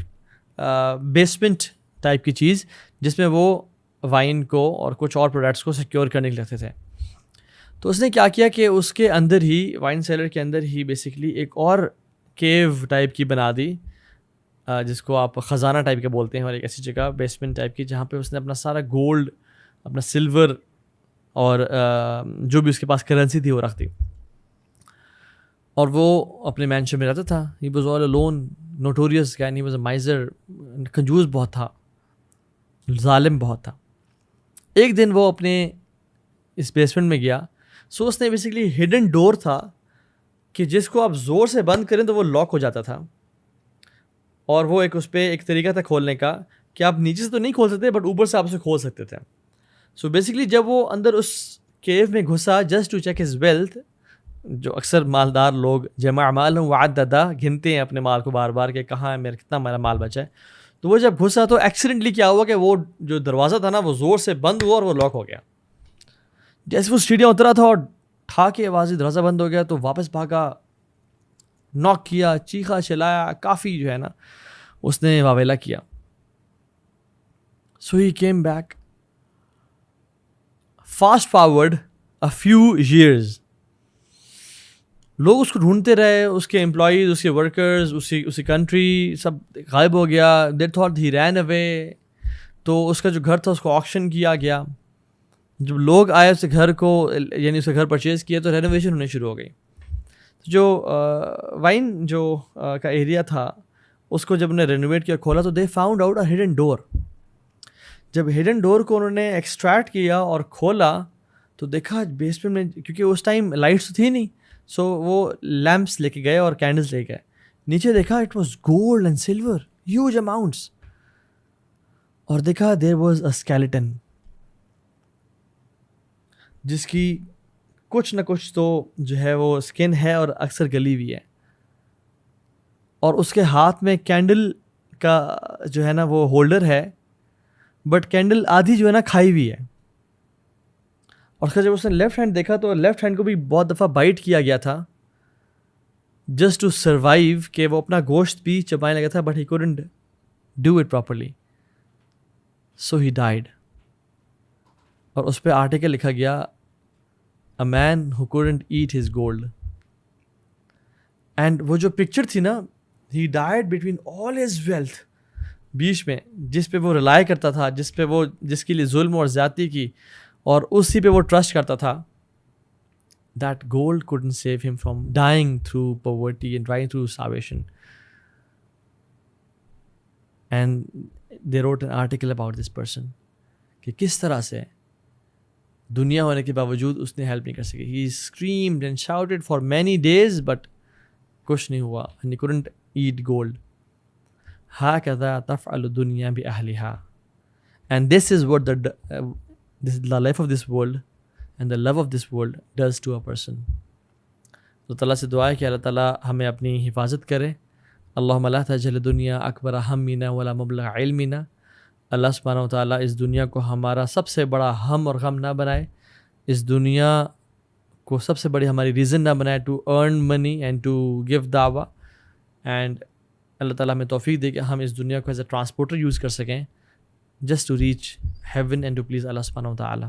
بیسمنٹ ٹائپ کی چیز جس میں وہ وائن کو اور کچھ اور پروڈکٹس کو سیکیور کرنے کے لیے رکھتے تھے. تو اس نے کیا کیا کہ اس کے اندر ہی وائن سیلر کے اندر ہی بیسکلی ایک اور کیو ٹائپ کی بنا دی, جس کو آپ خزانہ ٹائپ کا بولتے ہیں, اور ایک ایسی جگہ بیسمنٹ ٹائپ کی جہاں پہ اس نے اپنا سارا گولڈ, اپنا سلور اور جو بھی اس کے پاس کرنسی تھی وہ رکھ دی. اور وہ اپنے مینشن میں رہتا تھا. He was all alone, notorious guy, he was a miser, کنجوس بہت تھا, ظالم بہت تھا. ایک دن وہ اپنے اس بیسمنٹ میں گیا. سو اس نے بیسکلی ہڈن ڈور تھا کہ جس کو آپ زور سے بند کریں تو وہ لاک ہو جاتا تھا, اور وہ ایک اس پہ ایک طریقہ تھا کھولنے کا کہ آپ نیچے سے تو نہیں کھول سکتے بٹ اوپر سے آپ اسے کھول سکتے تھے. سو بیسکلی جب وہ اندر اس کیو میں گھسا just to check his wealth, جو اکثر مالدار لوگ جمع مال وعددا گنتے ہیں اپنے مال کو بار بار کہ کہاں ہے میرا, کتنا میرا مال بچا ہے. تو وہ جب گھسا تو ایکسیڈنٹلی کیا ہوا کہ وہ جو دروازہ تھا نا وہ زور سے بند ہوا اور وہ لاک ہو گیا. جیسے وہ سیڑھیاں اترا تھا اور ٹھا کے آواز دروازہ بند ہو گیا تو واپس بھاگا, ناک کیا, چیخا چلایا, کافی جو ہے نا اس نے واویلا کیا. So he came back. Fast forward a few years, لوگ اس کو ڈھونڈتے رہے, اس کے امپلائیز, اس کے ورکرز, اسی کنٹری سب غائب ہو گیا. دے تھاٹ ہی رین اوے. تو اس کا جو گھر تھا اس کو آکشن کیا گیا. جب لوگ آئے اس گھر کو, یعنی اس کا گھر پرچیز کیا تو رینوویشن ہونے شروع ہو گئی. جو وائن جو کا ایریا تھا اس کو جب انہیں رینوویٹ کیا, کھولا تو they found out a hidden door. جب ہڈن ڈور کو انہوں نے ایکسٹریکٹ کیا اور کھولا تو دیکھا بیسمنٹ میں, کیونکہ اس ٹائم لائٹس تو تھی نہیں, سو وہ لیمپس لے کے گئے اور کینڈلس لے گئے. نیچے دیکھا it was gold and silver, huge amounts. اور دیکھا دیر واز اے اسکیلیٹن جس کی کچھ نہ کچھ تو جو ہے وہ اسکن ہے اور اکثر گلی ہوئی ہے, اور اس کے ہاتھ میں کینڈل کا جو ہے نا وہ ہولڈر ہے, بٹ کینڈل آدھی جو ہے نا کھائی ہوئی ہے. اور اس کا جب اس نے لیفٹ ہینڈ دیکھا تو لیفٹ ہینڈ کو بھی بہت دفعہ بائٹ کیا گیا تھا جسٹ ٹو سروائیو, کہ وہ اپنا گوشت بھی چبانے لگا تھا but he couldn't do it properly. So he died. اور اس پہ آرٹیکل لکھا گیا a man who couldn't eat his gold. And وہ جو پکچر تھی نا, he died between all his wealth, بیچ میں جس پہ وہ ریلائی کرتا تھا, جس کے لیے ظلم اور زیادتی کی اور اسی پہ وہ ٹرسٹ کرتا تھا, that gold couldn't save him from dying through poverty and dying through starvation. And they wrote an article about this person کہ کس طرح سے دنیا ہونے کے باوجود اس نے ہیلپ نہیں کر سکی. He screamed and shouted for many days but کچھ نہیں ہوا, and he couldn't eat gold. هكذا تفعل الدنيا بأهلها. And this is what the life of this world and the love of this world does to a person. تو اللہ سے دعا ہے کہ اللہ تعالیٰ ہمیں اپنی حفاظت کرے. اللہم لا تجعل الدنیا اکبر ہمنا ولا مبلغ علمنا. اللہ سبحانہ وتعالیٰ اس دنیا کو ہمارا سب سے بڑا ہم اور غم نہ بنائے, اس دنیا کو سب سے بڑی ہماری ریزن نہ بنائے to earn money and to give دعویٰ. اینڈ اللہ تعالیٰ ہمیں توفیق دے کہ ہم اس دنیا کو ایز اے ٹرانسپورٹر یوز کر سکیں just to reach heaven and to please Allah subhanahu wa ta'ala.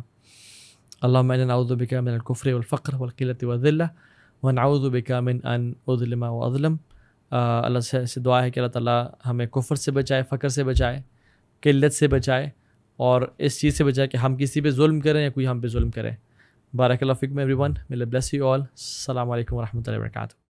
Allahumma inna na'udhu bika min al-kufri wal-faqr wal-qillati wal-dhilla wa na'udhu bika min an udhlima wa adhlam. اللہ سے دعا ہے کہ اللہ تعالیٰ ہمیں کفر سے بچائے, فقر سے بچائے, قلت سے بچائے, اور اس چیز سے بچائے کہ ہم کسی پہ ظلم کریں یا کوئی ہم پہ ظلم کرے. بارک اللہ فیکم everyone. May Allah bless you all. السلام علیکم ورحمۃ اللہ وبرکاتہ.